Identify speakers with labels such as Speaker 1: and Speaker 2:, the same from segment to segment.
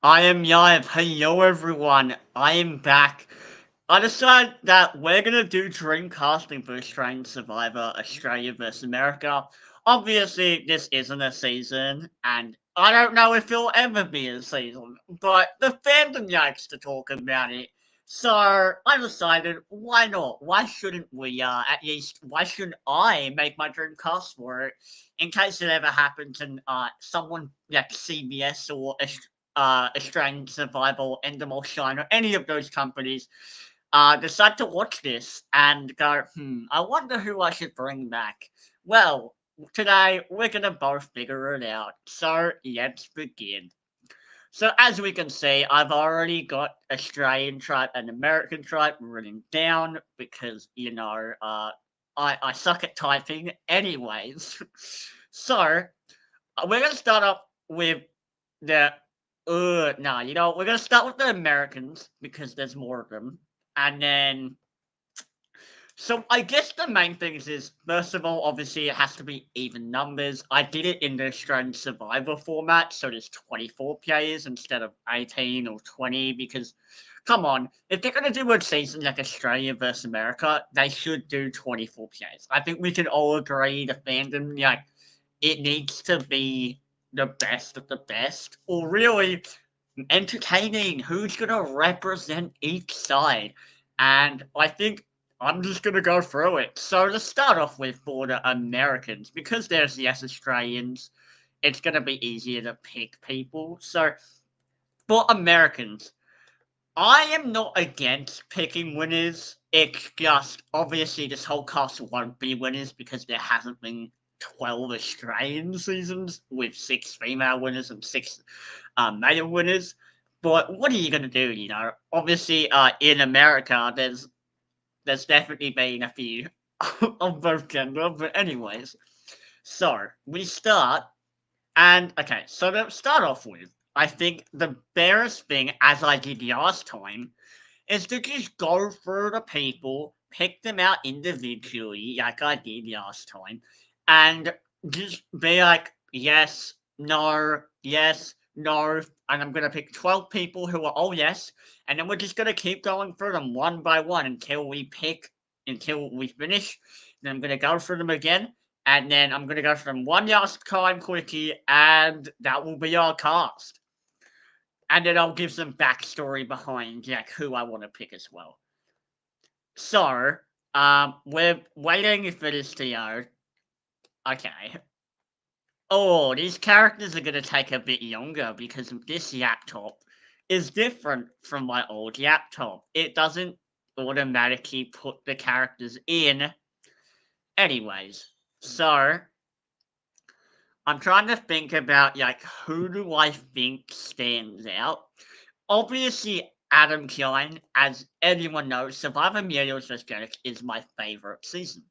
Speaker 1: I am Yav. Hello, everyone. I am back. I decided that we're gonna do dream casting for Australian Survivor, Australia vs America. Obviously, this isn't a season, and I don't know if it'll ever be a season, but the fandom likes to talk about it. So I decided, why not? Why shouldn't we? At least, why shouldn't I make my dream cast for it? In case it ever happens, and someone like CBS or Australian Survival, Endemol Shine, or any of those companies decide to watch this and go, I wonder who I should bring back. Well, today we're going to both figure it out. So let's begin. So as we can see, I've already got Australian tribe and American tribe written down because, I suck at typing anyways. So we're going to start off with the no, we're gonna start with the Americans because there's more of them, and then so I guess the main things is first of all, obviously it has to be even numbers. I did it in the Australian Survivor format, so there's 24 players instead of 18 or 20 because. Come on, if they're gonna do a season like Australia versus America, they should do 24 players. I think we can all agree the fandom, it needs to be the best of the best, or really entertaining. Who's gonna represent each side? And I think I'm just gonna go through it. So to start off with, for the Americans, because there's yes Australians, it's gonna be easier to pick people. So for Americans, I am not against picking winners. It's just obviously this whole cast won't be winners because there hasn't been 12 Australian seasons with 6 female winners and 6 male winners. But what are you gonna do? Obviously, in America, there's definitely been a few of both gender. But anyways, so we start and okay, so to start off with, I think the barest thing, as I did last time, is to just go through the people, pick them out individually, like I did last time, and just be like, yes, no, and I'm gonna pick 12 people who are all yes, and then we're just gonna keep going through them one by one until we finish. Then I'm gonna go through them again, and then I'm gonna go through them one last time quickly, and that will be our cast. And then I'll give some backstory behind like who I want to pick as well. So, we're waiting for this to go. Okay. Oh, these characters are gonna take a bit longer because this laptop is different from my old laptop. It doesn't automatically put the characters in. Anyways, so I'm trying to think about like who do I think stands out. Obviously, Adam Klein, as everyone knows, Survivor Muriel's Aesthetic is my favorite season.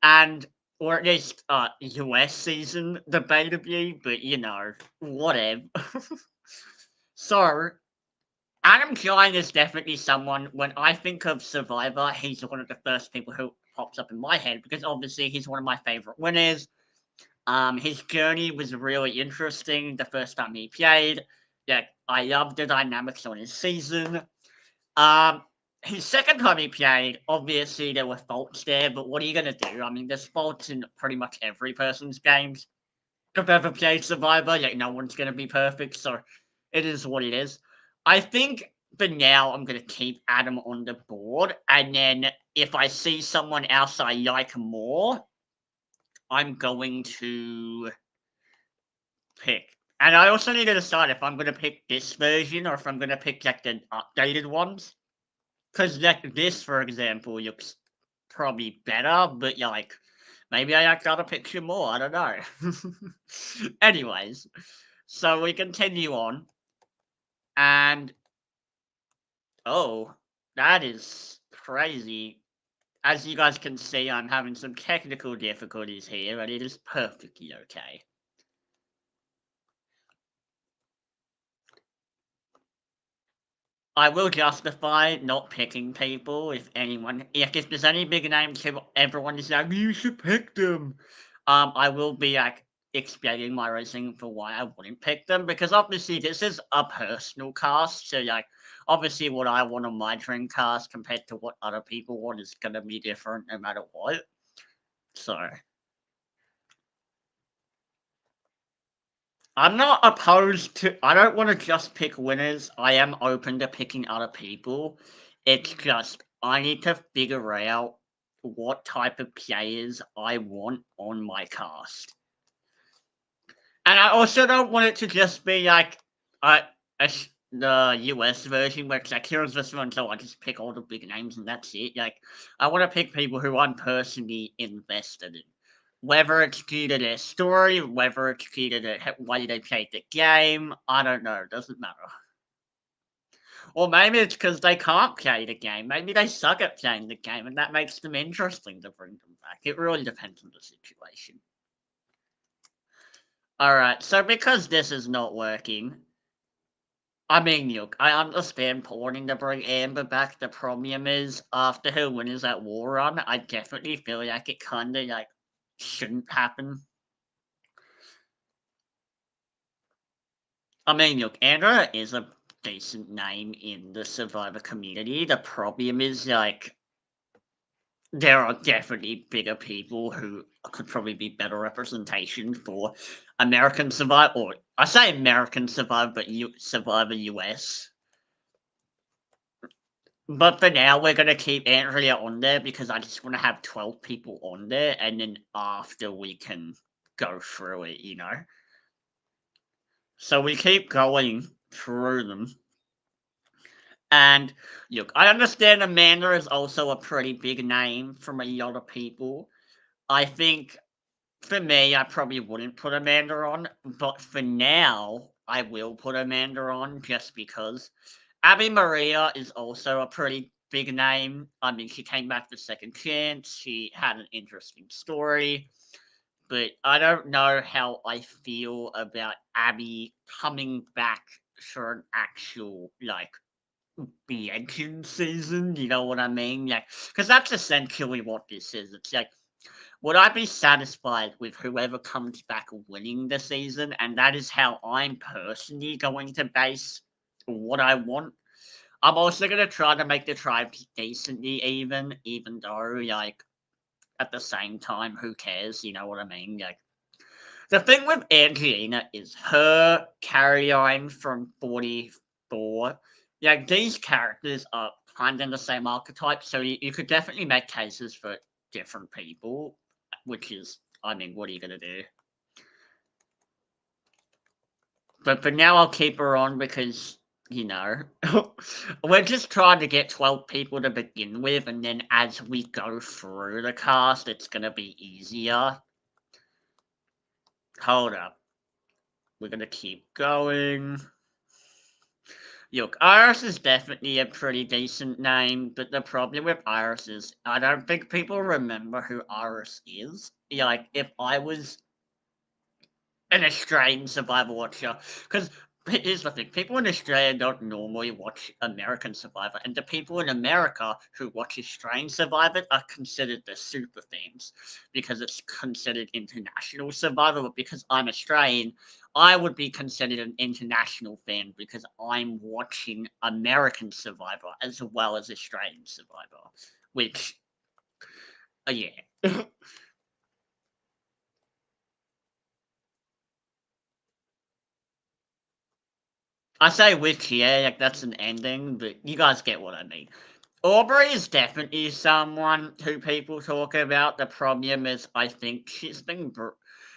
Speaker 1: And, or at least, US season, debatably, but whatever. So, Adam Klein is definitely someone, when I think of Survivor, he's one of the first people who pops up in my head because obviously he's one of my favorite winners. His journey was really interesting the first time he played. Yeah, I loved the dynamics on his season. Um, his second time he played, obviously there were faults there, but what are you gonna do? I mean, there's faults in pretty much every person's games. If I've ever played Survivor, like no one's gonna be perfect, so it is what it is. I think for now I'm gonna keep Adam on the board, and then if I see someone else I like more, I'm going to pick. And I also need to decide if I'm gonna pick this version or if I'm gonna pick like the updated ones. Because like this, for example, looks probably better, but like maybe I like the other picture more. I don't know. Anyways, so we continue on, and oh, that is crazy. As you guys can see, I'm having some technical difficulties here, and it is perfectly okay. I will justify not picking people if there's any big names who everyone is like, you should pick them. I will be like, explaining my reasoning for why I wouldn't pick them, because obviously this is a personal cast. So like obviously what I want on my dream cast compared to what other people want is gonna be different no matter what. So I'm not opposed to. I don't want to just pick winners. I am open to picking other people. It's just I need to figure out what type of players I want on my cast, and I also don't want it to just be like uh, the US version where it's like here's this one, so I just pick all the big names and that's it. Like I want to pick people who I'm personally invested in. Whether it's due to their story, whether it's due to the way they played the game, I don't know. Doesn't matter. Or maybe it's because they can't play the game. Maybe they suck at playing the game, and that makes them interesting to bring them back. It really depends on the situation. All right. So because this is not working, I mean, look, I understand wanting to bring Amber back. The problem is, after her winners at War Run, I definitely feel like it kind of like shouldn't happen. I mean, look, Andra is a decent name in the Survivor community. The problem is, like, there are definitely bigger people who could probably be better representation for American Survivor, or I say American Survivor, but Survivor US. But for now, we're gonna keep Andrea on there because I just want to have 12 people on there, and then after we can go through it, you know. So we keep going through them. And look, I understand Amanda is also a pretty big name from a lot of people. I think for me, I probably wouldn't put Amanda on, but for now, I will put Amanda on just because. Abby Maria is also a pretty big name. I mean, she came back for second chance. She had an interesting story, but I don't know how I feel about Abby coming back for an actual like the engine season, you know what I mean? Like, because that's essentially what this is. It's like, would I be satisfied with whoever comes back winning the season? And that is how I'm personally going to base what I want. I'm also going to try to make the tribes decently even though, like, at the same time, who cares? You know what I mean? Like, the thing with Angelina is her carry-on from 44. Like, these characters are kind of the same archetype, so you could definitely make cases for different people, which is, I mean, what are you going to do? But for now, I'll keep her on because, you know, we're just trying to get 12 people to begin with, and then as we go through the cast, it's going to be easier. Hold up. We're going to keep going. Look, Iris is definitely a pretty decent name, but the problem with Iris is I don't think people remember who Iris is. Like, if I was an Australian Survivor watcher, because here's the thing, people in Australia don't normally watch American Survivor, and the people in America who watch Australian Survivor are considered the super fans because it's considered international Survivor. But because I'm Australian, I would be considered an international fan because I'm watching American Survivor as well as Australian Survivor, which, yeah. I say which, yeah, like that's an ending, but you guys get what I mean. Aubrey is definitely someone who people talk about. The problem is, I think she's been.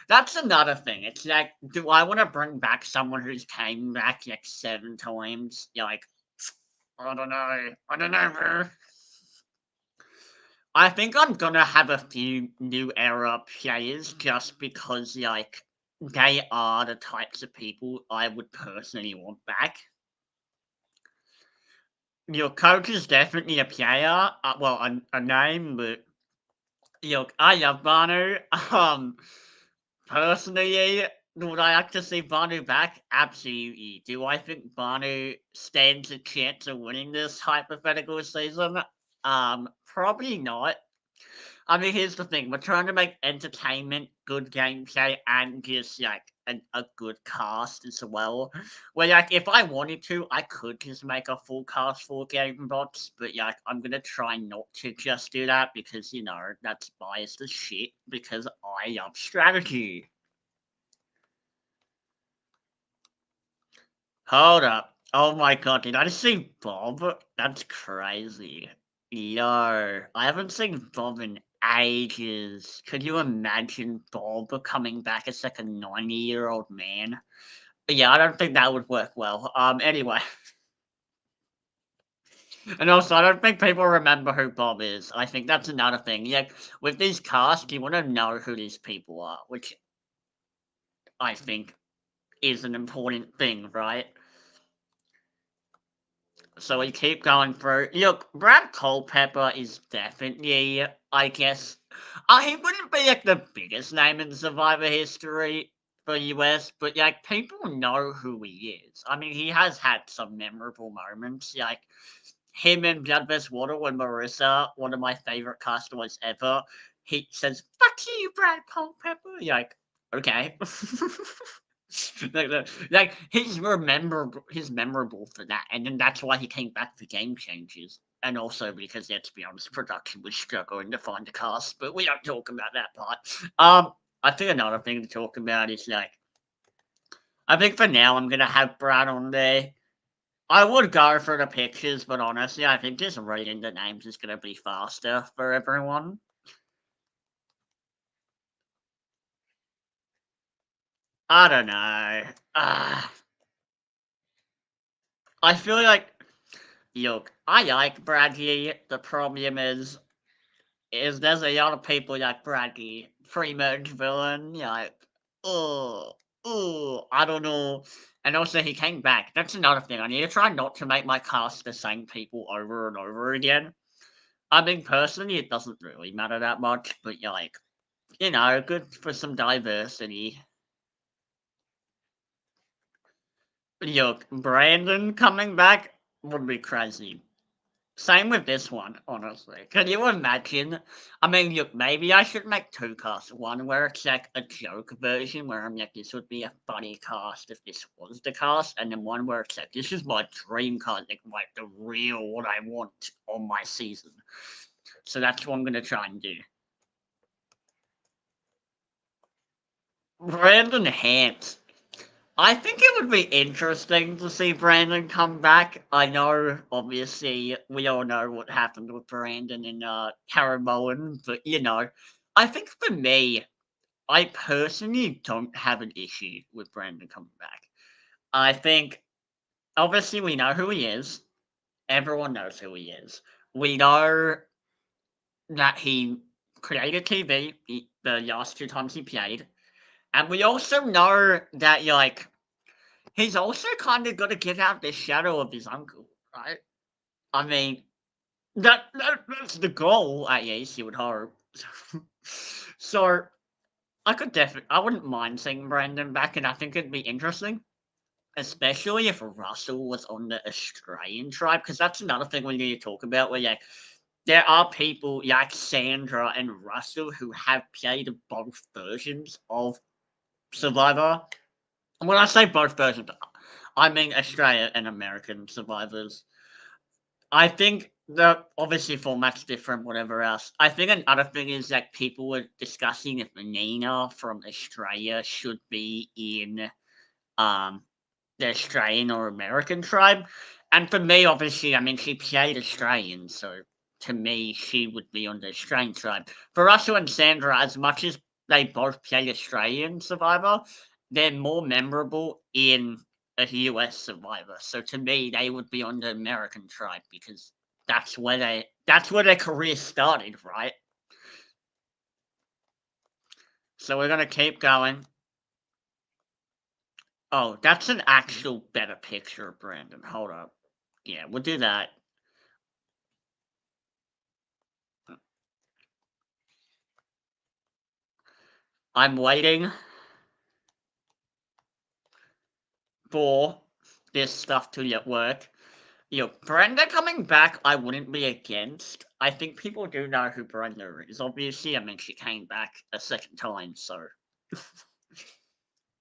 Speaker 1: That's another thing. It's like, do I want to bring back someone who's came back like 7 times? You're like, I don't know. I don't know, bro. I think I'm gonna have a few new era players just because, like, they are the types of people I would personally want back. Your coach is definitely a player. Well, a name, but look, I love Banu. Personally, would I like to see Banu back? Absolutely. Do I think Banu stands a chance of winning this hypothetical season? Probably not. I mean, here's the thing: we're trying to make entertainment, good gameplay, and just like a good cast as well. Where like, if I wanted to, I could just make a full cast for Game Bots, but like, I'm gonna try not to just do that because that's biased as shit. Because I love strategy. Hold up! Oh my god, did I just see Bob? That's crazy. Yo, I haven't seen Bob in ages. Could you imagine Bob coming back as like a 90-year-old man? Yeah, I don't think that would work well. Anyway. And also, I don't think people remember who Bob is. I think that's another thing. Yeah, with these casts, you want to know who these people are, which I think is an important thing, right? So we keep going through. Look, Brad Culpepper is definitely, I guess, he wouldn't be like the biggest name in Survivor history for US, but like people know who he is. I mean, he has had some memorable moments, like him and Blood Vs. Water when Marissa, one of my favorite customers ever, he says, "Fuck you, Brad Culpepper." You're like, okay. like he's memorable for that, and then that's why he came back for Game Changers, and also because let's be honest, production was struggling to find a cast, but we don't talk about that part. I think another thing to talk about is like, I think for now I'm gonna have Brad on there. I would go for the pictures, but honestly, I think just reading the names is gonna be faster for everyone. I don't know. I feel like, look, I like Bradley. The problem is there's a lot of people like Bradley, pre-merge villain, like, oh, I don't know. And also, he came back. That's another thing. I need to try not to make my cast the same people over and over again. I mean, personally, it doesn't really matter that much, but you're like, good for some diversity. Look, Brandon coming back would be crazy. Same with this one, honestly. Can you imagine? I mean, look, maybe I should make two casts. One where it's like a joke version, where I'm like, this would be a funny cast if this was the cast, and then one where it's like, this is my dream cast, like the real what I want on my season. So that's what I'm gonna try and do. Brandon Hant. I think it would be interesting to see Brandon come back. I know, obviously, we all know what happened with Brandon and Caramoan, but I think for me, I personally don't have an issue with Brandon coming back. I think, obviously, we know who he is. Everyone knows who he is. We know that he created TV the last two times he played. And we also know that, like, he's also kind of got to get out the shadow of his uncle, right? I mean, that's the goal, at least, you would hope. So, I wouldn't mind seeing Brandon back, and I think it'd be interesting, especially if Russell was on the Australian tribe, because that's another thing we need to talk about, where, like, there are people like Sandra and Russell who have played both versions of Survivor. And when I say both versions, I mean Australia and American survivors. I think the obviously format's different, whatever else. I think another thing is that people were discussing if Nina from Australia should be in um the Australian or American tribe. And for me, obviously, I mean she played Australian, so to me she would be on the Australian tribe. For Russell and Sandra, as much as they both played Australian Survivor, they're more memorable in a US Survivor. So to me, they would be on the American tribe because that's where their career started, right? So we're gonna keep going. Oh, that's an actual better picture, Brandon. Hold up. Yeah, we'll do that. I'm waiting for this stuff to get work. Brenda coming back, I wouldn't be against. I think people do know who Brenda is. Obviously, I mean, she came back a second time, so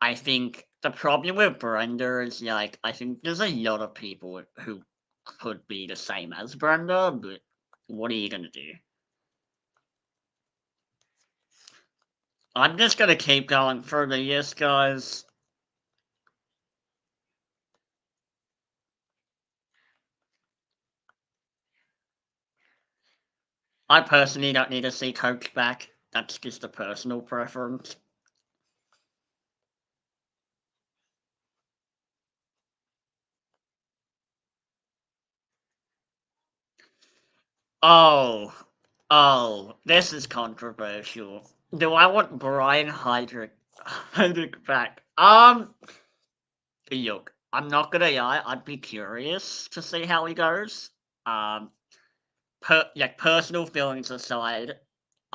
Speaker 1: I think the problem with Brenda is like I think there's a lot of people who could be the same as Brenda, but what are you gonna do? I'm just gonna keep going through the yes, guys. I personally don't need to see Coach back. That's just a personal preference. Oh, this is controversial. Do I want Brian Heydrich back? Look, I'm not gonna lie. I'd be curious to see how he goes. Um, personal feelings aside,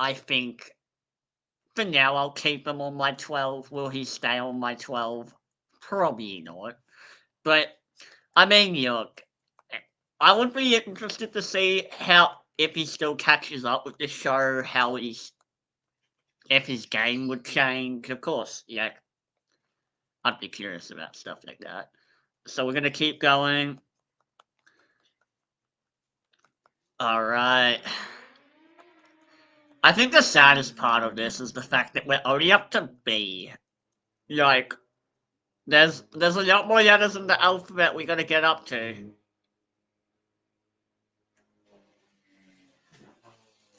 Speaker 1: I think for now I'll keep him on my 12. Will he stay on my 12? Probably not. But I mean, look, I would be interested to see how if he still catches up with the show, how he's if his game would change. Of course, yeah, I'd be curious about stuff like that. So we're gonna keep going. All right. I think the saddest part of this is the fact that we're only up to B. Like, there's a lot more letters in the alphabet we gotta get up to.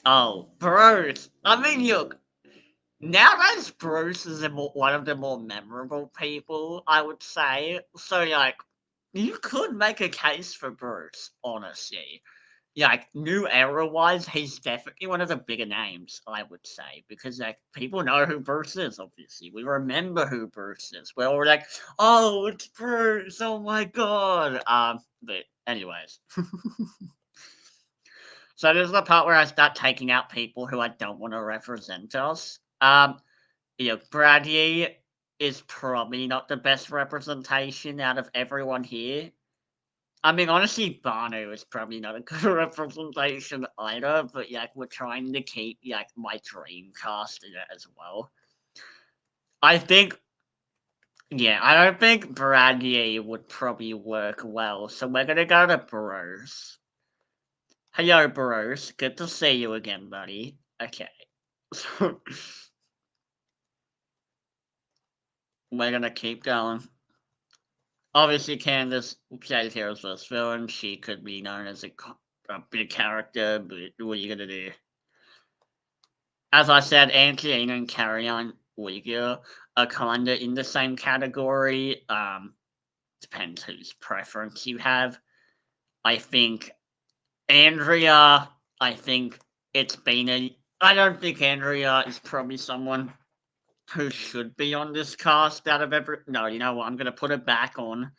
Speaker 1: Oh, Bruce. I mean, look, nowadays Bruce is one of the more memorable people, I would say. So, like, you could make a case for Bruce, honestly. Like, new era wise, he's definitely one of the bigger names, I would say, because like people know who Bruce is, obviously. We remember who Bruce is. We're all like, oh, it's Bruce, oh my god. But anyways. So this is the part where I start taking out people who I don't want to represent us. Bradley is probably not the best representation out of everyone here. I mean, honestly, Banu is probably not a good representation either, but like we're trying to keep like my dream cast in it as well. I think, yeah, I don't think Bradley would probably work well, so we're gonna go to Bruce. Hello, Bruce. Good to see you again, buddy. Okay, so we're gonna keep going. Obviously, Candace plays Heroes vs. Villain. She could be known as a big character, but what are you gonna do? As I said, Angelina and Carrion Uyghur are kinda in the same category. Depends whose preference you have. I think Andrea, I think it's been a. I don't think Andrea is probably someone who should be on this cast out of every. No, you know what? I'm gonna put it back on.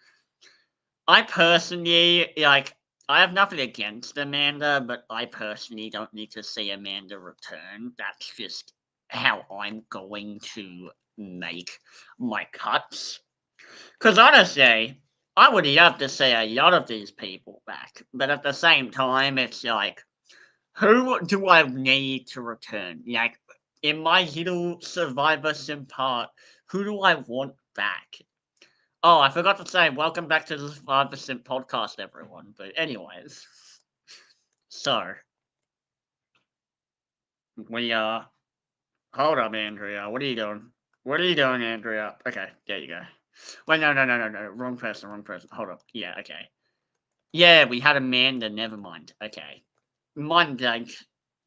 Speaker 1: I personally like. I have nothing against Amanda, but I personally don't need to see Amanda return. That's just how I'm going to make my cuts. Because honestly, I would love to see a lot of these people back, but at the same time, it's like, who do I need to return? Like, in my little Survivor Sim part, who do I want back? Oh, I forgot to say, welcome back to the 5% podcast, everyone. But, anyways, so we hold up, Andrea. What are you doing? What are you doing, Andrea? Okay, there you go. Wait, no. Wrong person, wrong person. Hold up. Yeah, okay. Yeah, we had Amanda. Never mind. Okay. Mind blank.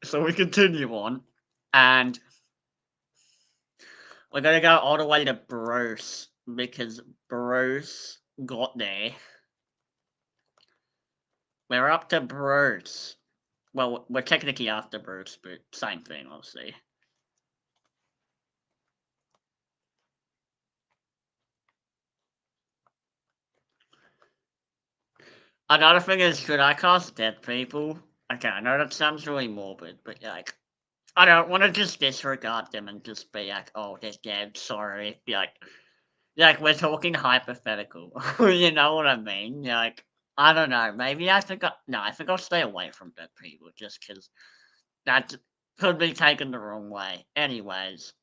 Speaker 1: So we continue on. And we're going to go all the way to Bruce because Bruce got there. We're up to Bruce. Well, we're technically after Bruce, but same thing, obviously. Another thing is, should I cast dead people? Okay, I know that sounds really morbid, but like, I don't want to just disregard them and just be like, oh, they're dead, sorry. Be like we're talking hypothetical. You know what I mean? Like, I don't know. Maybe I think no. I think I'll stay away from dead people just because that could be taken the wrong way. Anyways,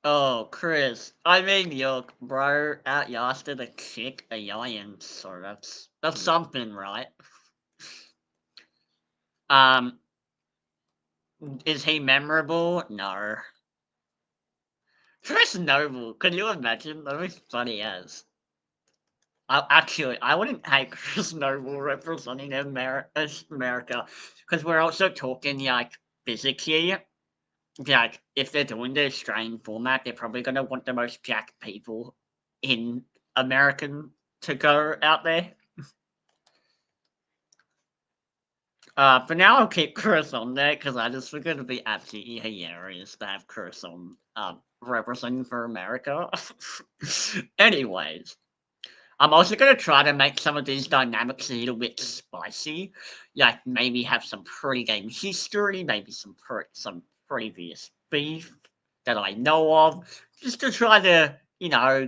Speaker 1: oh Chris, I mean, look, bro, outlasted a kick a giant, so that's something, right? Um, is he memorable? No. Chris Noble, can you imagine? That'd be funny as. Actually, I wouldn't hate Chris Noble representing America, because we're also talking like physically. Like, if they're doing the Australian format, they're probably gonna want the most jacked people in American to go out there. For now, I'll keep Chris on there because I just think it'd be absolutely hilarious to have Chris on representing for America. Anyways, I'm also gonna try to make some of these dynamics a little bit spicy. Like maybe have some pre-game history, maybe some previous beef that I know of, just to try to,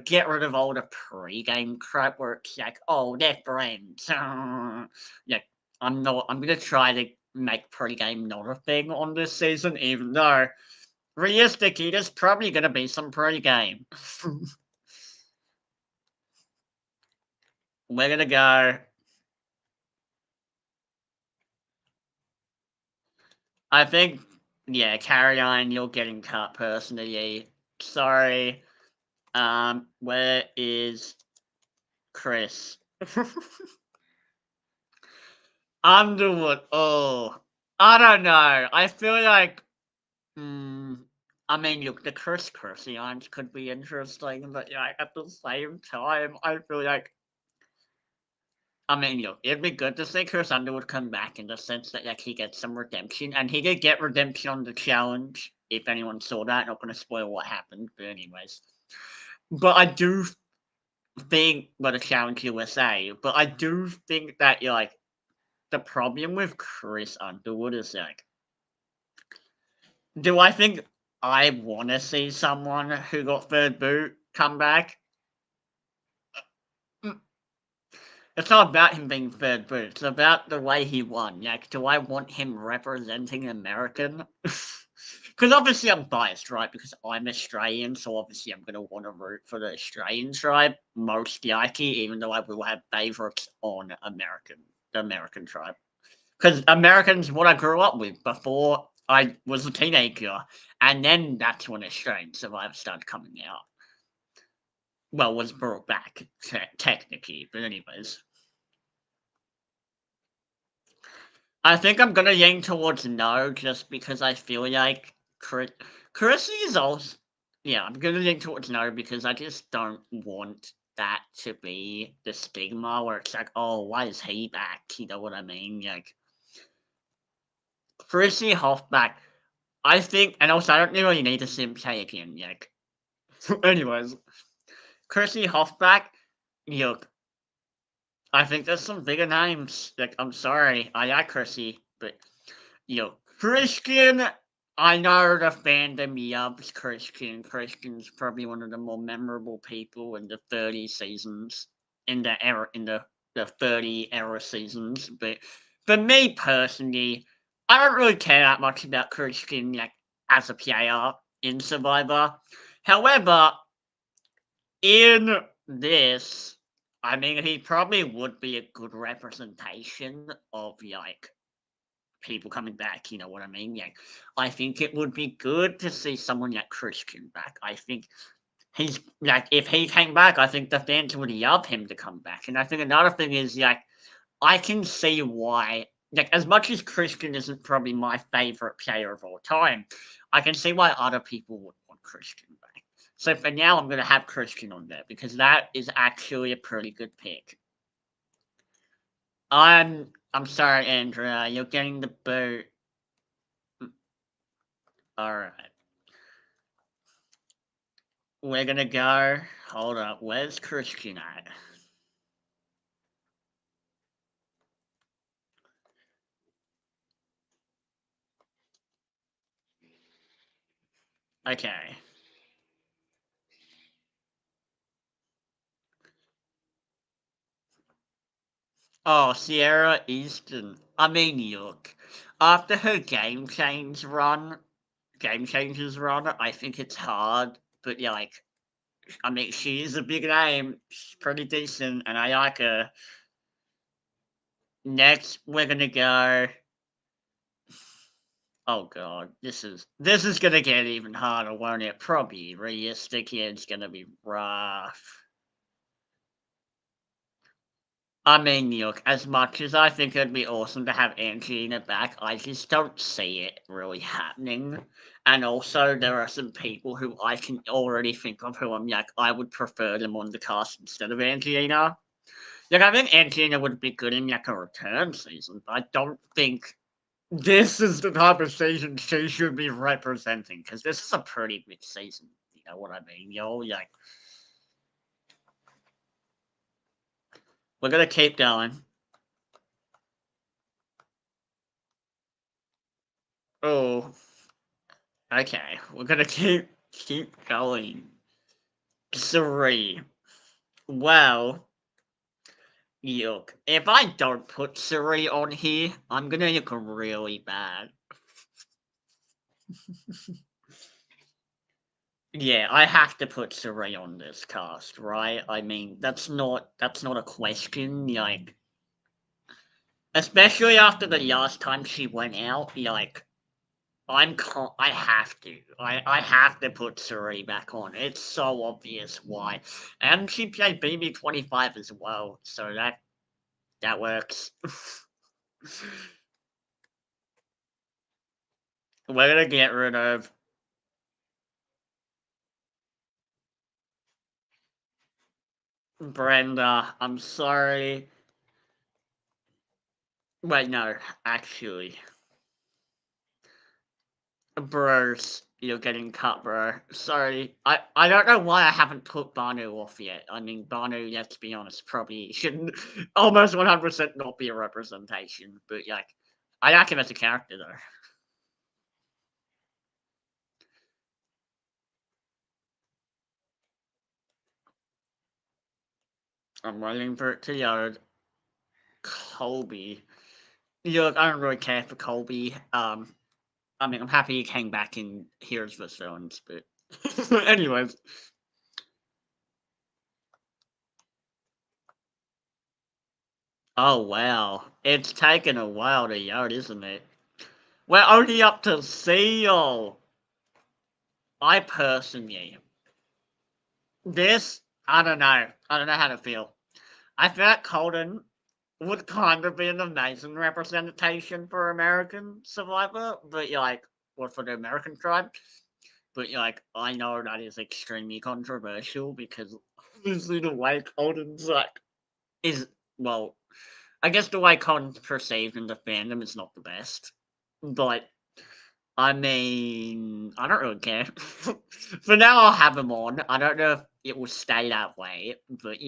Speaker 1: get rid of all the pre-game crap where it's like, oh, they're friends. Yeah, I'm gonna try to make pre-game not a thing on this season, even though realistically there's probably gonna be some pre-game. We're gonna go. I think, yeah, carry on. You're getting cut personally. Sorry. Where is Chris? Underwood. Oh, I don't know. I feel like, mm, I mean, look, the Chris Christians could be interesting, but yeah, at the same time, I feel like, I mean, look, it'd be good to see Chris Underwood come back in the sense that like he gets some redemption, and he did get redemption on the challenge. If anyone saw that, not going to spoil what happened, but anyways. But I do think, well, the challenge USA, but I do think that like the problem with Chris Underwood is like, do I think I want to see someone who got third boot come back? Mm, It's not about him being third boot. It's about the way he won. Like, do I want him representing American? Because obviously I'm biased, right? Because I'm Australian, so obviously I'm going to want to root for the Australian tribe, most likely, even though I will have favourites on the American tribe. Because Americans, what I grew up with before I was a teenager, and then that's when Australian Survivor started coming out. Well, was brought back, technically, but anyways. I think I'm gonna lean towards no, just because I feel like Chrissy is also. Yeah, I'm gonna lean towards no because I just don't want that to be the stigma where it's like, oh, why is he back? You know what I mean? Like Chrissy Hoffback, I think, and also I don't really need to see him play again. Like, anyways, Chrissy Hoffback, look, I think there's some bigger names. Like, I'm sorry, I like Chrissy, but Christian, I know the fandom loves Christian. Christian's probably one of the more memorable people in the 30 seasons, in the 30 era seasons. But for me personally, I don't really care that much about Christian, like, as a player in Survivor. However, in this, I mean, he probably would be a good representation of, like, people coming back, you know what I mean? Yeah, I think it would be good to see someone like Christian back. I think he's like, if he came back, I think the fans would love him to come back. And I think another thing is like, I can see why, like, as much as Christian isn't probably my favorite player of all time, I can see why other people would want Christian back. So for now, I'm gonna have Christian on there because that is actually a pretty good pick. I'm sorry, Andrea, you're getting the boot. All right. We're gonna go. Hold up. Where's Christian at? Okay. Oh, Sierra Easton. I mean, look, after her game changers run, I think it's hard, but yeah, like, I mean, she is a big name. She's pretty decent, and I like her. Next, we're gonna go. Oh god, this is gonna get even harder, won't it? Probably realistic. Yeah, it's gonna be rough. I mean, look, as much as I think it'd be awesome to have Angelina back, I just don't see it really happening. And also, there are some people who I can already think of who I'm like, I would prefer them on the cast instead of Angelina. Like, I think Angelina would be good in like a return season, but I don't think this is the type of season she should be representing because this is a pretty good season. You know what I mean? Like, we're gonna keep going. Oh, okay. We're gonna keep going. 3. Well, look, if I don't put 3 on here, I'm gonna look really bad. Yeah, I have to put 3 on this cast, right? I mean, that's not a question. Like, especially after the last time she went out, like, I have to. I have to put Suri back on. It's so obvious why. And she played BB25 as well, so that works. We're gonna get rid of Brenda. I'm sorry. Wait, no, actually. Bros, you're getting cut, bro. Sorry. I don't know why I haven't put Banu off yet. I mean, Banu, let's be honest, probably shouldn't almost 100% not be a representation. But, like, I like him as a character, though. I'm waiting for it to load. Colby. Look, I don't really care for Colby. I mean, I'm happy he came back in Heroes vs. Villains, but anyways. Oh wow, it's taken a while to load, isn't it? We're only up to Seal. I personally, this I don't know. I don't know how to feel. I feel like Colton would kind of be an amazing representation for American Survivor, but you're like, or for the American tribe. But you're like, I know that is extremely controversial because obviously the way Colton's like is well, I guess the way Colton's perceived in the fandom is not the best. But I mean, I don't really care. For now, I'll have him on. I don't know if it will stay that way, but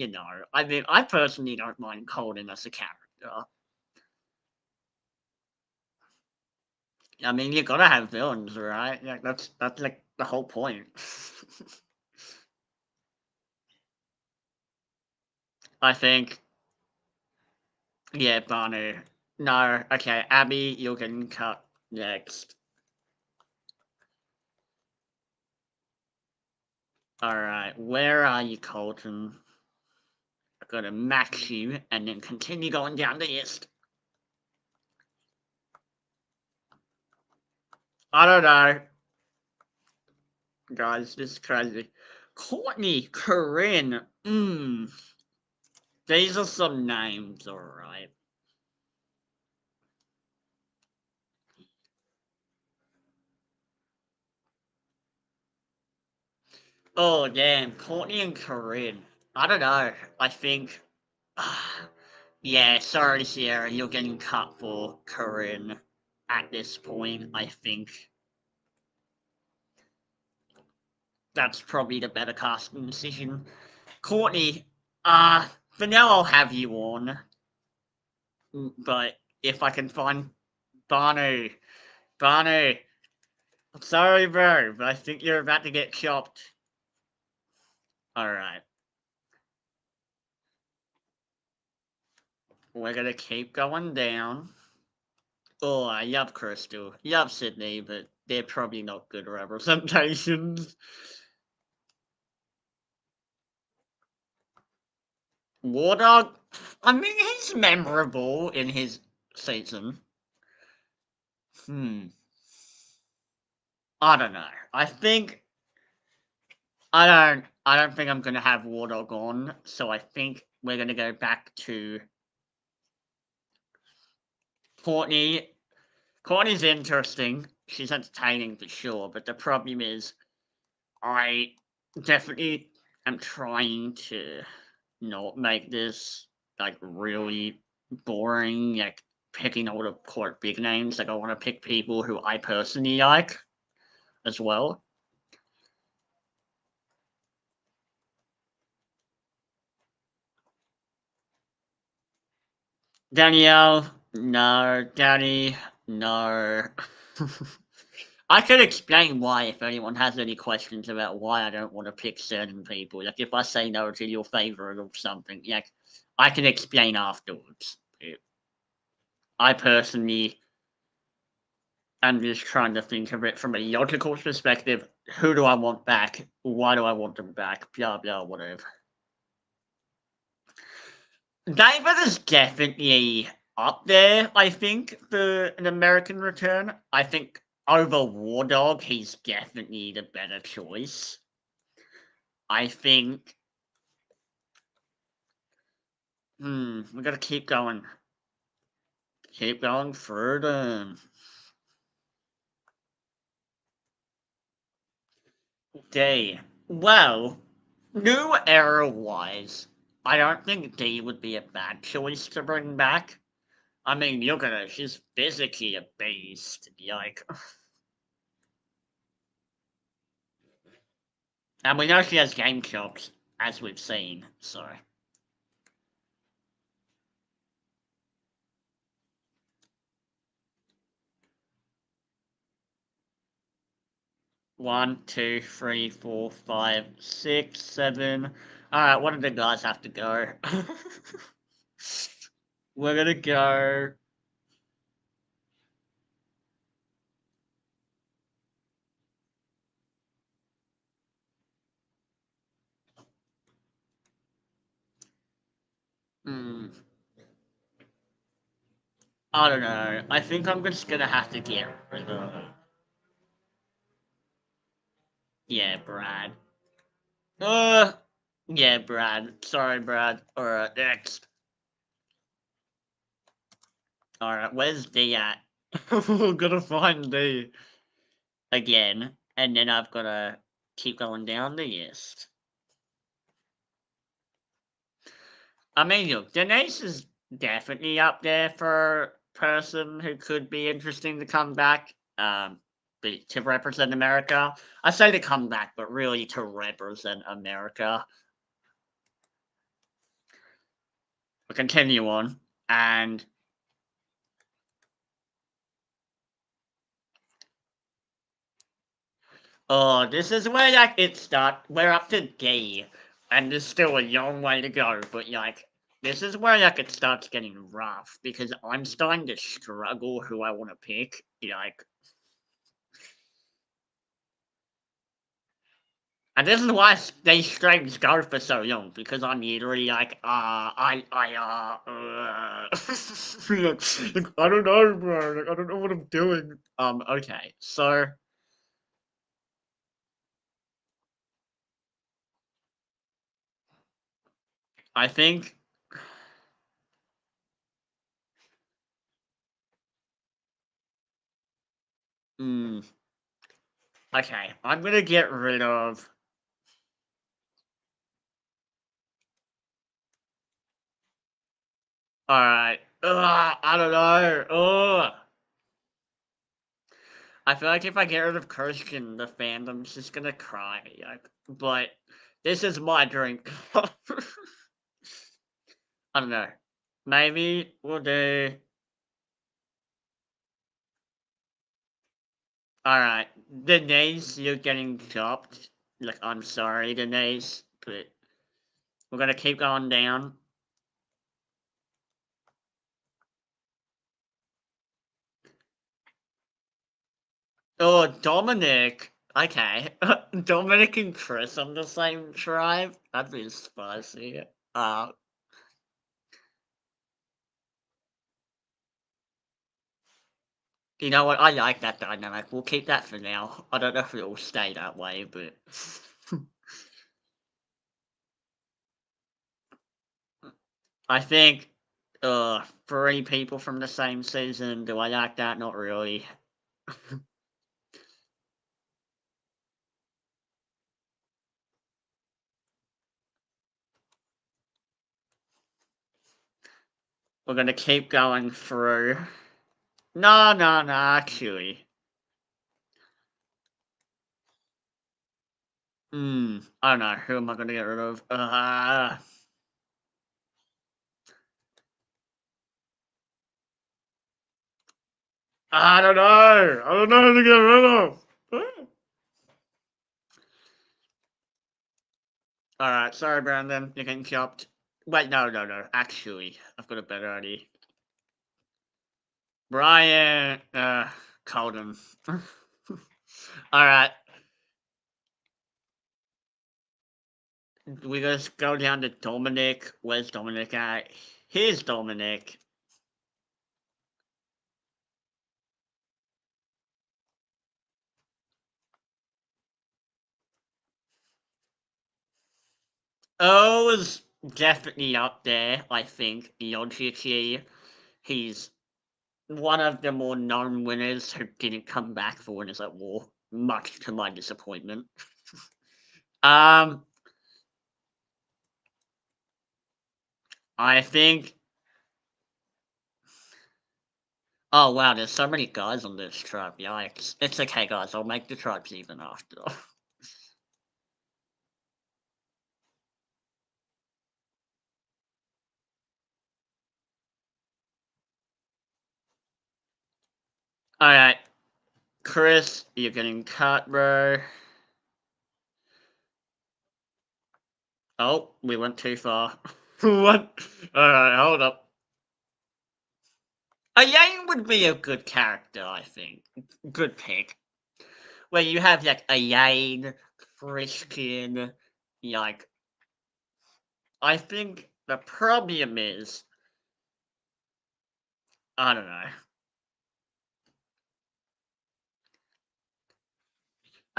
Speaker 1: I mean, I personally don't mind Colton as a character. I mean, you gotta have villains, right? Like that's like the whole point. I think, yeah, Barney. No, okay, Abby, you're getting cut next. All right, where are you, Colton? I'm gonna max you and then continue going down the list. I don't know. Guys, this is crazy. Courtney, Corinne, these are some names, alright. Oh, damn, Courtney and Corinne. I don't know, I think... yeah, sorry, Sierra, you're getting cut for Corinne at this point, I think. That's probably the better casting decision. Courtney, for now I'll have you on, but if I can find Barney, Barney, sorry, bro, but I think you're about to get chopped. All right. We're gonna keep going down. Oh, yup, Crystal. Yup, Sydney, but they're probably not good representations. Wardog, I mean, he's memorable in his season. Hmm. I don't know. I don't think I'm gonna have Wardog on, so I think we're gonna go back to Courtney. Courtney's interesting. She's entertaining for sure, but the problem is I definitely am trying to not make this like really boring, like picking all the court big names. Like I want to pick people who I personally like as well. Danielle, no. Danny, no. I could explain why if anyone has any questions about why I don't want to pick certain people. Like if I say no to your favorite or something, like I can explain afterwards. I personally am just trying to think of it from a logical perspective. Who do I want back? Why do I want them back? Blah blah whatever. David is definitely up there, I think, for an American return. I think over War Dog, he's definitely the better choice. I think. We gotta keep going. Keep going through them. D. Well, new era wise, I don't think D would be a bad choice to bring back. I mean, look at her. She's physically a beast. Like, and we know she has game chops, as we've seen. So, 1, 2, 3, 4, 5, 6, 7. All right, one of the guys have to go. We're gonna go. Hmm. I don't know. I think I'm just gonna have to get rid of. Yeah, Brad. Uh, yeah, Brad. Sorry, Brad. Alright, next. Alright, where's D at? We're gonna find D again, and then I've gotta keep going down the list. I mean, look, Denise is definitely up there for a person who could be interesting to come back. To represent America. I say to come back, but really to represent America. We'll continue on, and oh, this is where like it start. We're up to D, and there's still a long way to go. But like, this is where like it starts getting rough because I'm starting to struggle who I want to pick. Like, and this is why they streams go for so long because I'm literally like, like, I don't know, bro. Like, I don't know what I'm doing. Okay, so I think. Hmm. Okay, I'm gonna get rid of. All right. I don't know. I feel like if I get rid of Christian, the fandom's just gonna cry. Like, but this is my drink. I don't know. Maybe we'll do. All right, Denise, you're getting chopped. Like, I'm sorry, Denise, but we're gonna keep going down. Oh, Dominic. Okay. Dominic and Chris on the same tribe? That'd be spicy. Uh, you know what? I like that dynamic. We'll keep that for now. I don't know if it'll stay that way, but I think 3 people from the same season. Do I like that? Not really. We're gonna keep going through. No, no, no, actually. I don't know. Who am I gonna get rid of? I don't know. I don't know who to get rid of. Alright, sorry, Brandon. You're getting chopped. Wait, no, no, no. Actually, I've got a better idea. Brian, Colden. Alright, we just go down to Dominic. Where's Dominic at? Here's Dominic. O is definitely up there, I think, logically. He's one of the more known winners who didn't come back for Winners at War, much to my disappointment. Um, I think. Oh wow, there's so many guys on this tribe. Yikes! It's okay, guys. I'll make the tribes even after. All right, Chris, you're getting cut, bro. Oh, we went too far. What? All right, hold up. A Yang would be a good character, I think. Good pick. Where you have like a Yang, Christian, like. I think the problem is, I don't know.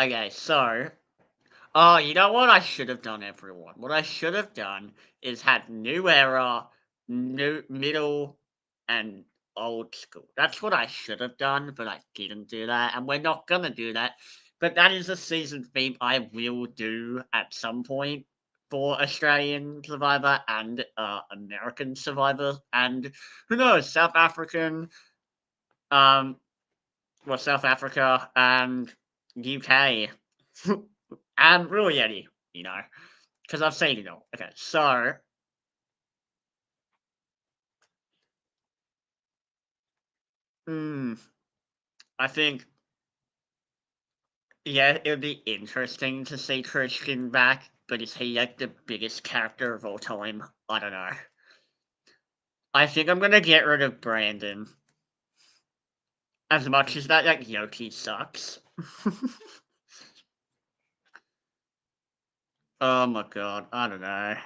Speaker 1: Okay, so oh, you know what I should have done, everyone? What I should have done is had new era, new middle, and old school. That's what I should have done, but I didn't do that, and we're not gonna do that. But that is a season theme I will do at some point for Australian Survivor and American Survivor, and who knows, South African, um, well, South Africa and UK, and really any, you know. Because I've seen it all. Okay, so hmm, I think yeah, it would be interesting to see Christian back, but is he like the biggest character of all time? I don't know. I think I'm gonna get rid of Brandon. As much as that like Yoki sucks. Oh my god, I don't know.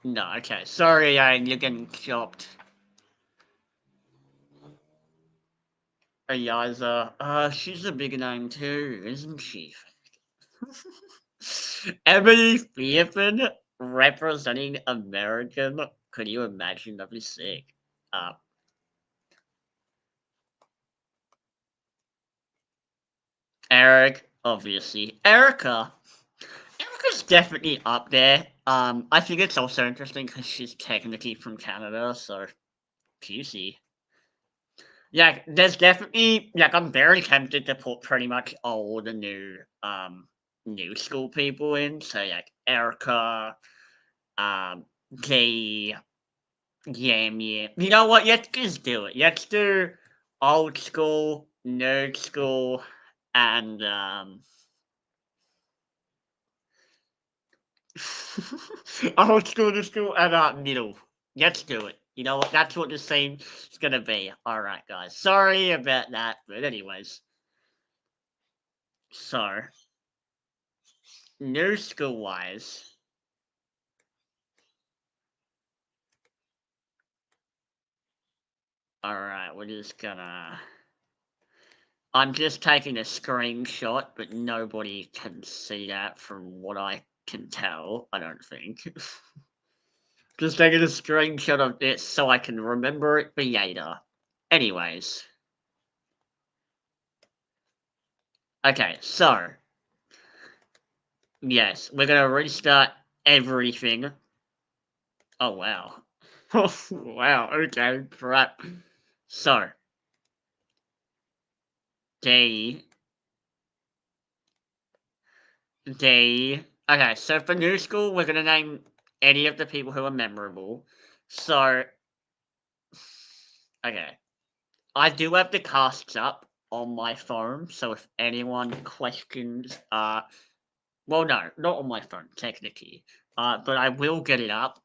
Speaker 1: No, okay. Sorry, you're getting chopped. Ayaza. She's a big name too, isn't she? Emily Theophan representing American. Could you imagine? That'd be sick. Uh, Eric, obviously. Erica's definitely up there. I think it's also interesting because she's technically from Canada, so juicy. Yeah, there's definitely like I'm very tempted to put pretty much all the new school people in. So like Erica, um, Jay, Yam Yam. You know what? Let's just do it. Let's do old school, nerd school, and old school to school and middle. Let's do it. You know what? That's what the scene is gonna be. All right, guys. Sorry about that, but anyways. So, new school wise. All right, we're just gonna. I'm just taking a screenshot, but nobody can see that from what I can tell. I don't think. Just taking a screenshot of this so I can remember it for later. Anyways. Okay, so. Yes, we're gonna restart everything. Oh, wow. Wow, okay, crap. So. D. D. Okay, so for new school, we're gonna name any of the people who are memorable. So. Okay. I do have the casts up on my phone, so if anyone questions, well, no, not on my phone, technically, but I will get it up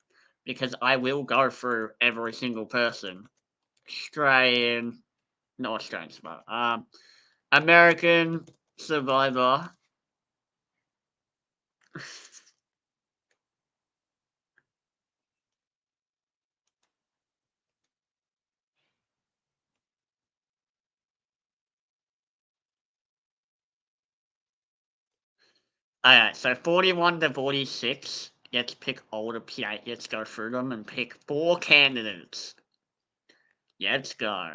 Speaker 1: because I will go through every single person. Australian, not Australian Survivor, American Survivor. Alright, so 41 to 46. Let's pick all the PA. Let's go through them and pick 4 candidates. Let's go.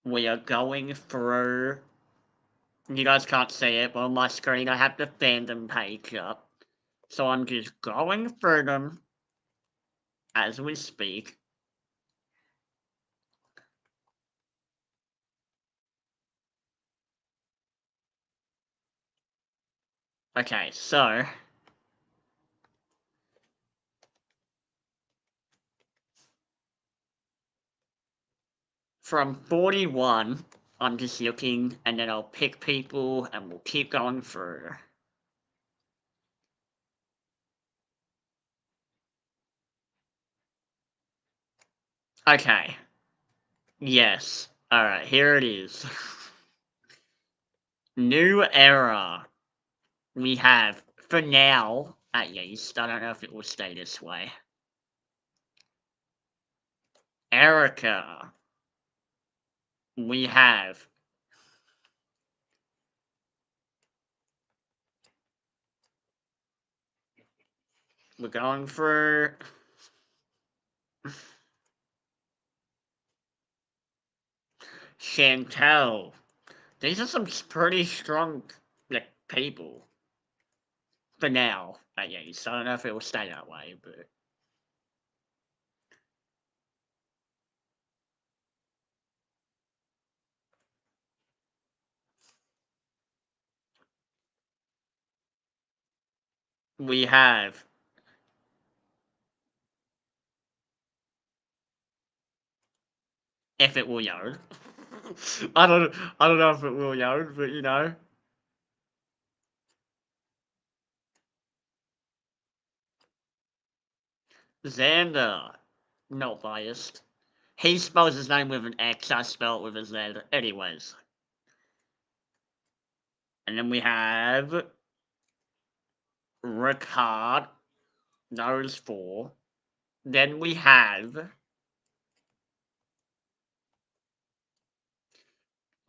Speaker 1: We are going through. You guys can't see it, but on my screen I have the fandom page up. So I'm just going through them as we speak. Okay, so from 41, I'm just looking and then I'll pick people and we'll keep going through. Okay. Yes. Alright, here it is. New era. We have, for now, at least, I don't know if it will stay this way. Erica. We have. We're going for. Chantel. These are some pretty strong, like, people. For now, at least. I don't know if it will stay that way, but. We have. If it will load. I don't know if it will load, but you know. Xander. Not biased. He spells his name with an X, I spell it with a Z. Anyways. And then we have Ricard. Those 4. Then we have.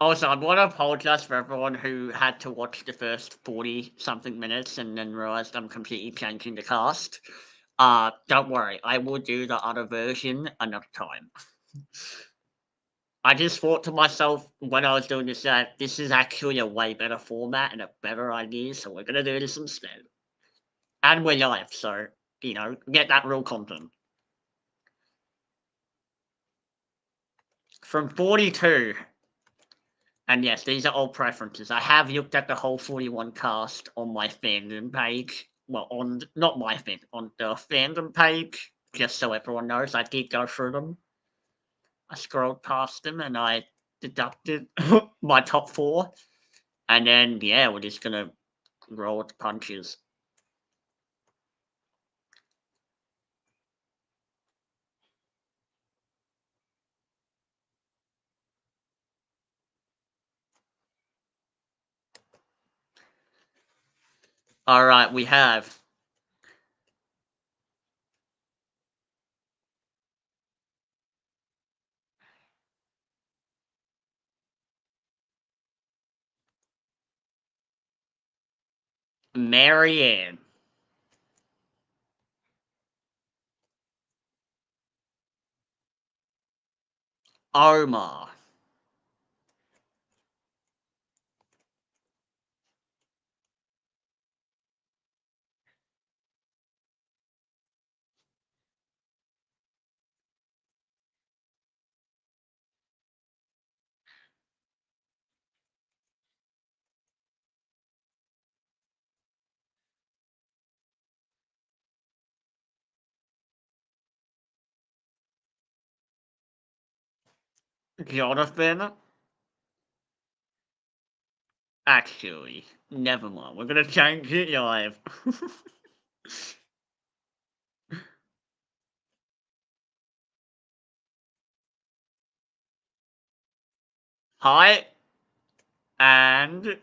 Speaker 1: Also, I want to apologize for everyone who had to watch the first 40 something minutes and then realized I'm completely changing the cast. Don't worry, I will do the other version another time. I just thought to myself when I was doing this that this is actually a way better format and a better idea, so we're gonna do this instead. And we're live, so you know, get that real content. From 42, and yes, these are all preferences. I have looked at the whole 41 cast on my fandom page. Well, on not my fan, on the fandom page, just so everyone knows. I did go through them. I scrolled past them and I deducted my top four. And then, yeah, we're just gonna roll with the punches. All right, we have Marianne, Omar, Jonathan. Actually, never mind. We're gonna change it live. Hi, and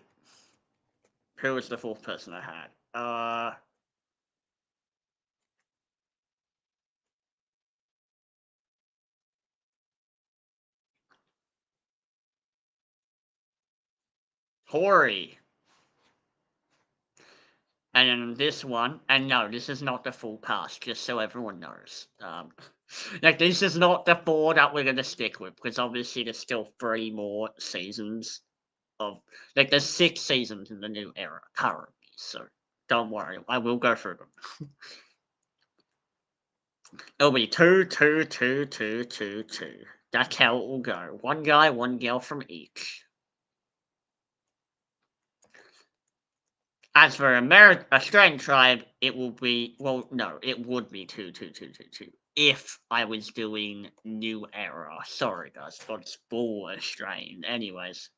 Speaker 1: who was the fourth person I had? Hori. And then this one, and no, this is not the full cast, just so everyone knows. Like, this is not the four that we're gonna stick with, because obviously there's still 3 more seasons of, like, there's 6 seasons in the new era currently, so don't worry, I will go through them. It'll be 2, 2, 2, 2, 2, 2. That's how it will go. One guy, one girl from each. As for Australian tribe, it will be, well, no, it would be 2, 2, 2, 2, 2. If I was doing new era. Sorry, guys, but it's full Australian. Anyways.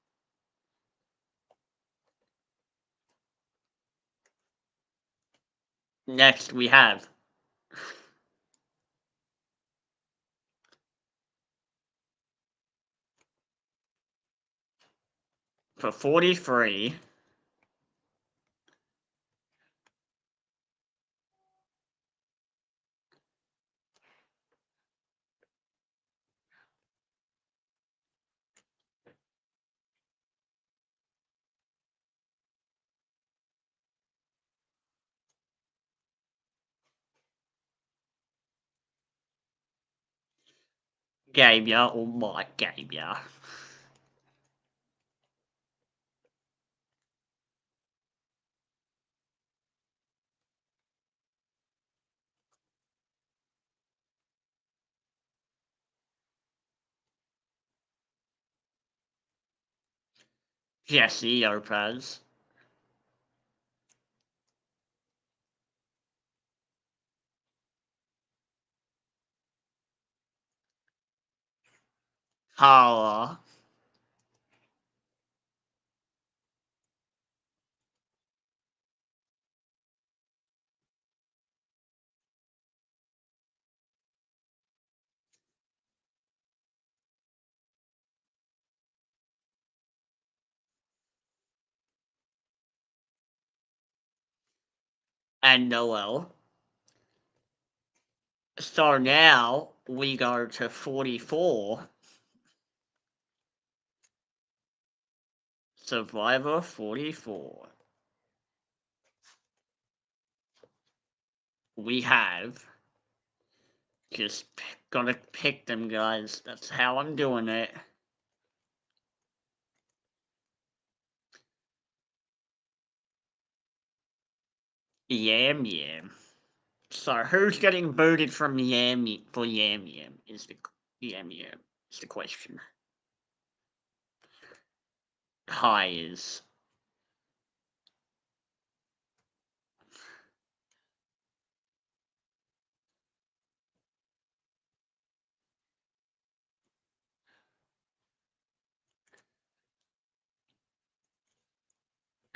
Speaker 1: Next, we have for 43. Gabia or Mike Gabia. Jesse Lopez. Hala. And Noel. So now we go to 44. Survivor 44. We have just gotta pick them, guys. That's how I'm doing it. Yam Yam. So who's getting booted from Yam for Yam Yam is the Yam Yam is the question. Hi is.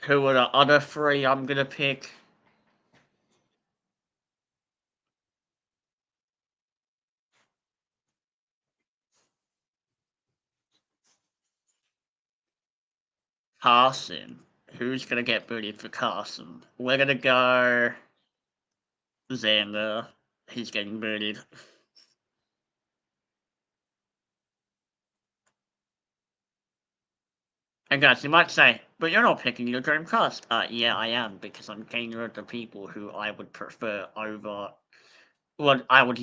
Speaker 1: Who are the other three I'm gonna pick? Carson. Who's gonna get booted for Carson? We're gonna go Xander. He's getting booted. And guys, you might say, but you're not picking your dream cast. Yeah, I am, because I'm getting rid of the people who I would prefer over what I would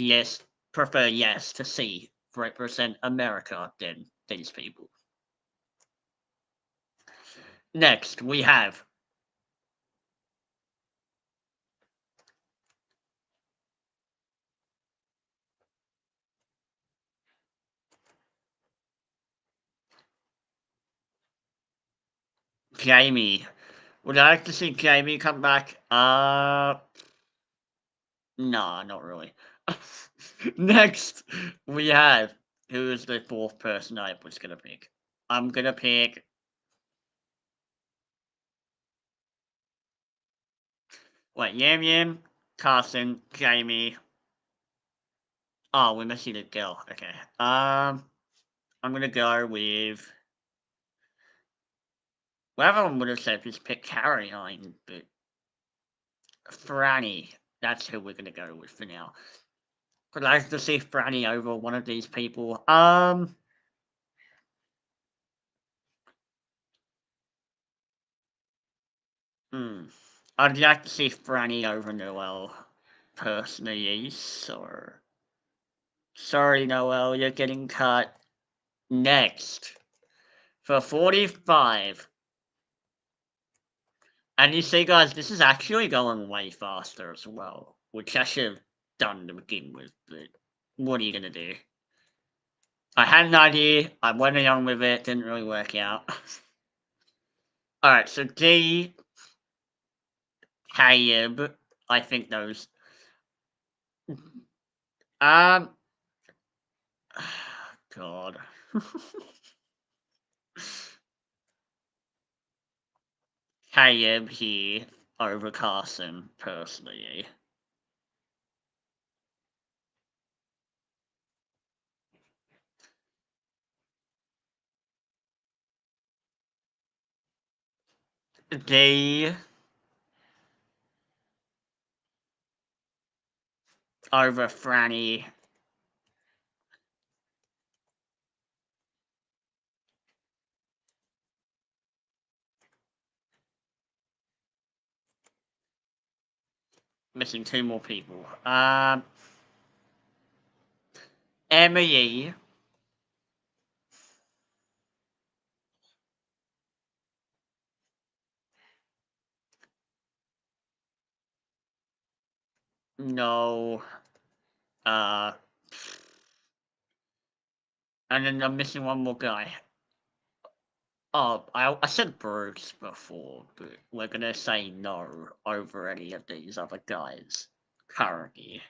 Speaker 1: prefer to see represent America than these people. Next, we have Jamie. Would I like to see Jamie come back? Nah, not really. Next, we have who is the fourth person I was gonna pick. I'm gonna pick. Wait, Yam Yam, Carson, Jamie. Oh, we're missing a girl. Okay. I'm gonna go with. Well, everyone would have said just pick Caroline, but Franny. That's who we're gonna go with for now. I'd like to see Franny over one of these people. Hmm. I'd like to see Franny over Noel, personally. Sorry, Noel, you're getting cut. Next, for 45. And you see, guys, this is actually going way faster as well, which I should have done to begin with, but what are you gonna do? I had an idea, I went along with it, didn't really work out. Alright, so D, Caleb, I think those. Um, God. Caleb here over Carson, personally. D over Franny. Missing two more people. Emily. No. Uh, and then I'm missing one more guy. Oh, I said Bruce before, but we're gonna say no over any of these other guys currently.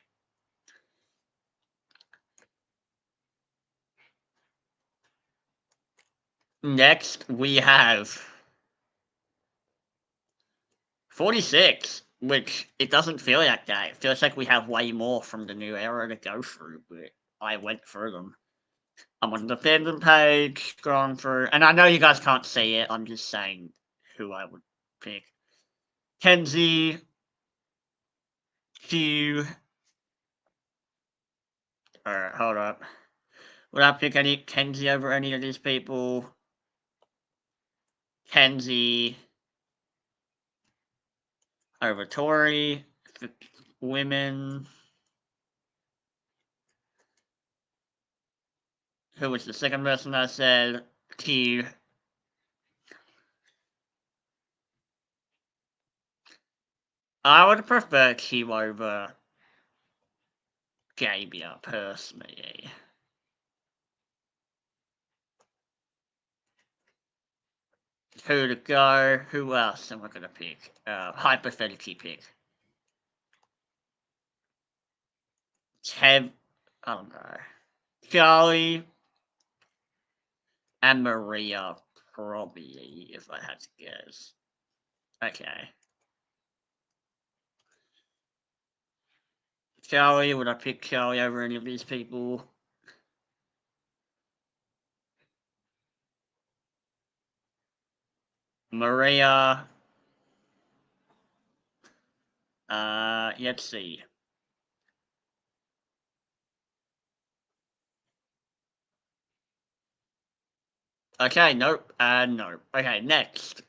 Speaker 1: Next, we have 46, which it doesn't feel like that. It feels like we have way more from the new era to go through, but I went through them. I'm on the fandom page, scrolling through, and I know you guys can't see it, I'm just saying who I would pick. Kenzie, Hugh. Alright, hold up. Would I pick any Kenzie over any of these people? Kenzie over Tori. Women. Who was the second person I said? Q. I would prefer Q over Gabia, personally. Who to go? Who else am I gonna pick? Hypothetically pick. Kev. I don't know. Charlie and Maria, probably, if I had to guess. Okay. Charlie, would I pick Charlie over any of these people? Maria. Let's see. Okay, nope, nope. Okay, next.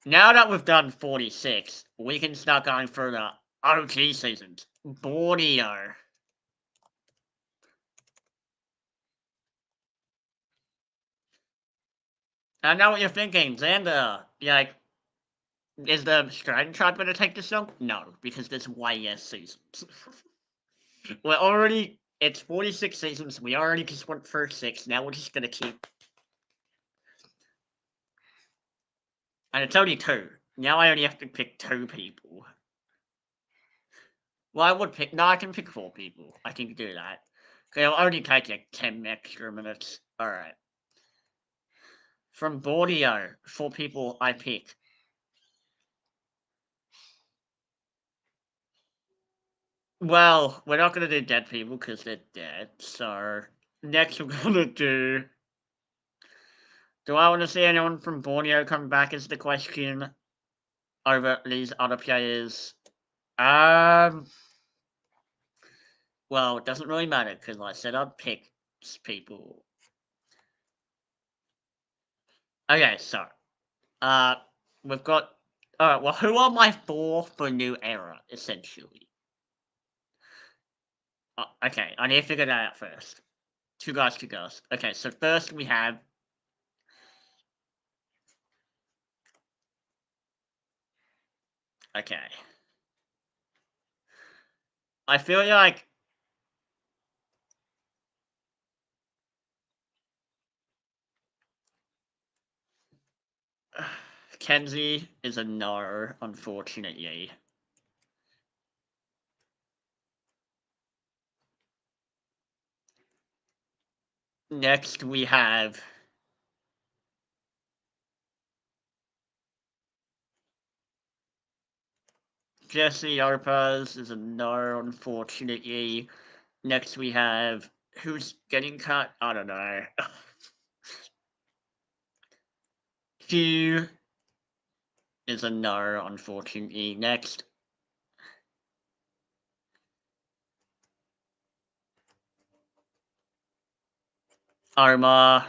Speaker 1: Now that we've done 46, we can start going through the OG seasons. Borneo. I know what you're thinking, Xander. You're like, is the Australian tribe going to take this song? No, because there's way less seasons. It's 46 seasons. We already just went through 6. Now we're just going to keep. And it's only 2. Now I only have to pick 2 people. Well, I would pick. No, I can pick 4 people. I can do that. Okay, it'll only take like 10 extra minutes. Alright. From Borneo, 4 people I pick. Well, we're not going to do dead people because they're dead. So, next we're going to do. Do I want to see anyone from Borneo come back? Is the question over these other players. Well, it doesn't really matter because I said I'd pick people. Okay, so we've got. Alright, well, who are my 4 for New Era, essentially? Okay, I need to figure that out first. 2 guys, 2 girls. Okay, so first we have. Okay. I feel like. Kenzie is a no, unfortunately. Next we have. Jesse Opez is a no, unfortunately. Next we have. Who's getting cut? I don't know. Q is a no, unfortunately. Next. Omar.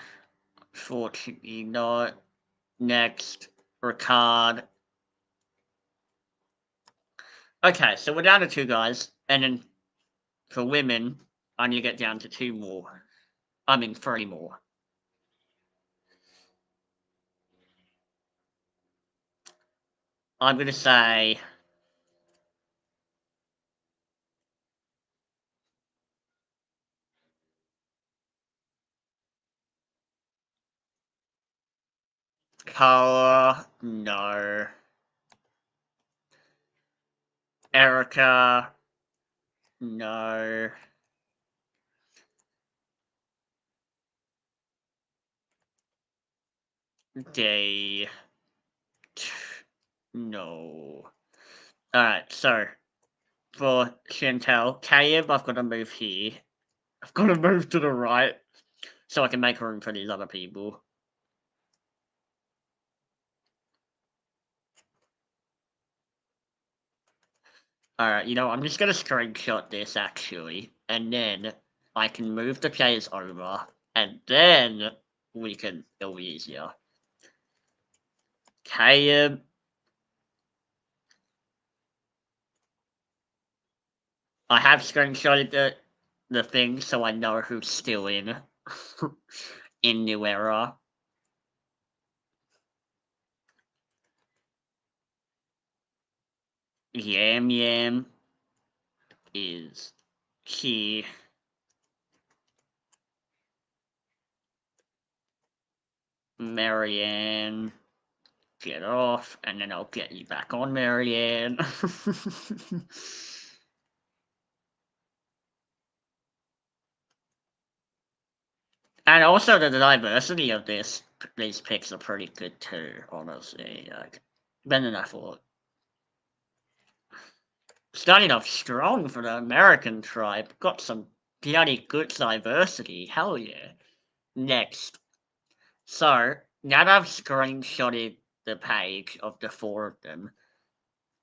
Speaker 1: Fortunately not. Next. Ricard. Okay, so we're down to 2 guys. And then for women, I need to get down to 2 more. I mean, 3 more. I'm going to say. Carla. No. Erica. No. Day. No. Alright, so for Chantel, Caleb, I've got to move here. I've got to move to the right so I can make room for these other people. Alright, I'm just going to screenshot this actually, and then I can move the players over, and then it'll be easier. Caleb. I have screenshotted the thing so I know who's still in New Era. Yam Yam is here. Marianne, get off, and then I'll get you back on, Marianne. And also the diversity of these picks are pretty good too, honestly. Like, better than I thought. Starting off strong for the American tribe. Got some bloody good diversity. Hell yeah. Next. So, now that I've screenshotted the page of the 4 of them,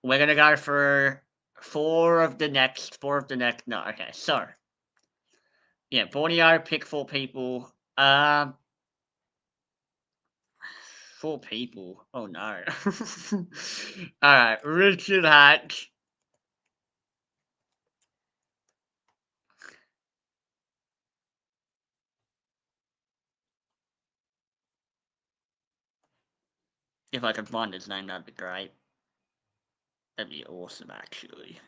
Speaker 1: we're gonna go for 4 of the next, no, okay, so. Yeah, Borneo, pick 4 people. 4 people. Oh no. Alright, Richard Hatch. If I could find his name, that'd be great. That'd be awesome, actually.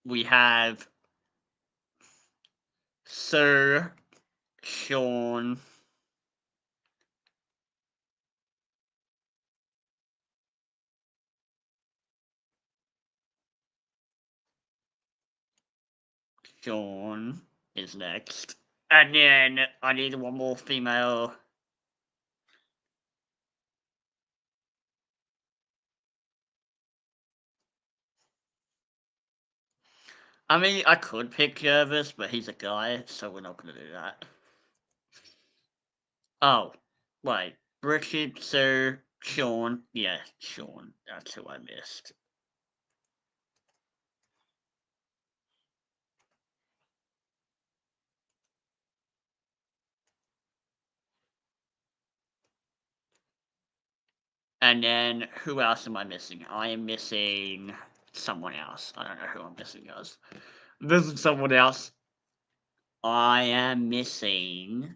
Speaker 1: We have Sir Sean. Sean is next. And then I need one more female. I mean, I could pick Jervis, but he's a guy, so we're not gonna do that. Oh, wait. Richard, Sir, Sean. Yeah, Sean. That's who I missed. And then, who else am I missing? I am missing someone else. I don't know who I'm missing, guys. This is someone else. I am missing.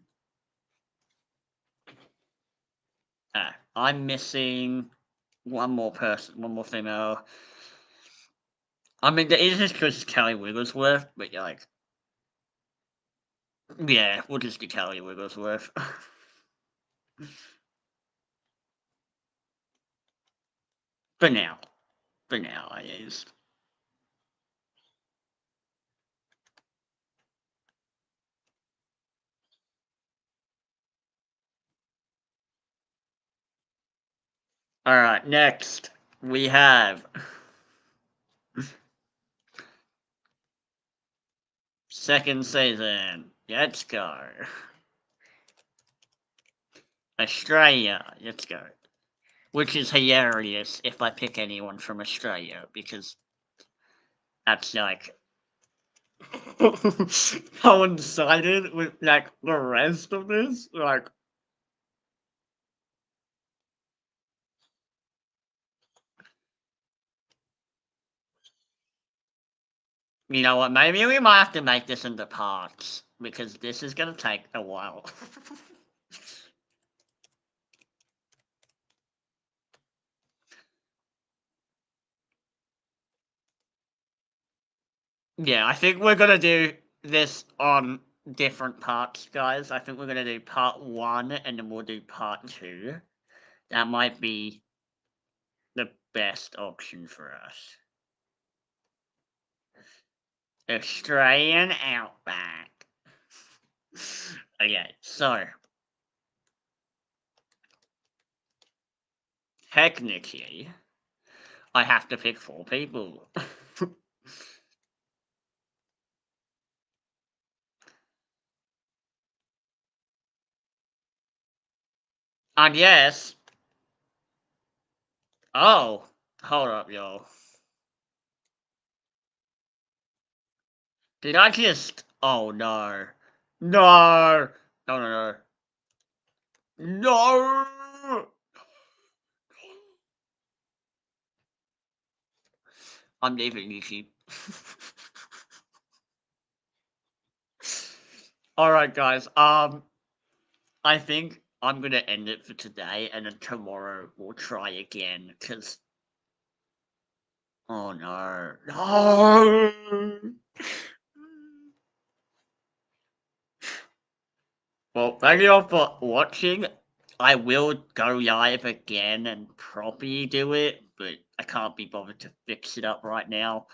Speaker 1: I'm missing one more person, one more female. I mean, the easiest choice is Kelly Wigglesworth, but you're like, yeah, we'll just do Kelly Wigglesworth. For now. For now, I used. Alright, next we have second season. Let's go. Australia. Let's go. Which is hilarious if I pick anyone from Australia, because that's like coincided with like the rest of this. Like, you know what? Maybe we might have to make this into parts because this is gonna take a while. Yeah, I think we're gonna do this on different parts, guys. I think we're gonna do part 1 and then we'll do part 2. That might be the best option for us. Australian Outback. Okay, so technically, I have to pick 4 people. And yes. Oh, hold up, yo. Did I just? Oh no, no, no, no, no, no! I'm leaving YouTube. All right, guys. I think I'm gonna end it for today, and then tomorrow we'll try again. Cause oh no, no. Well, thank you all for watching. I will go live again and properly do it, but I can't be bothered to fix it up right now.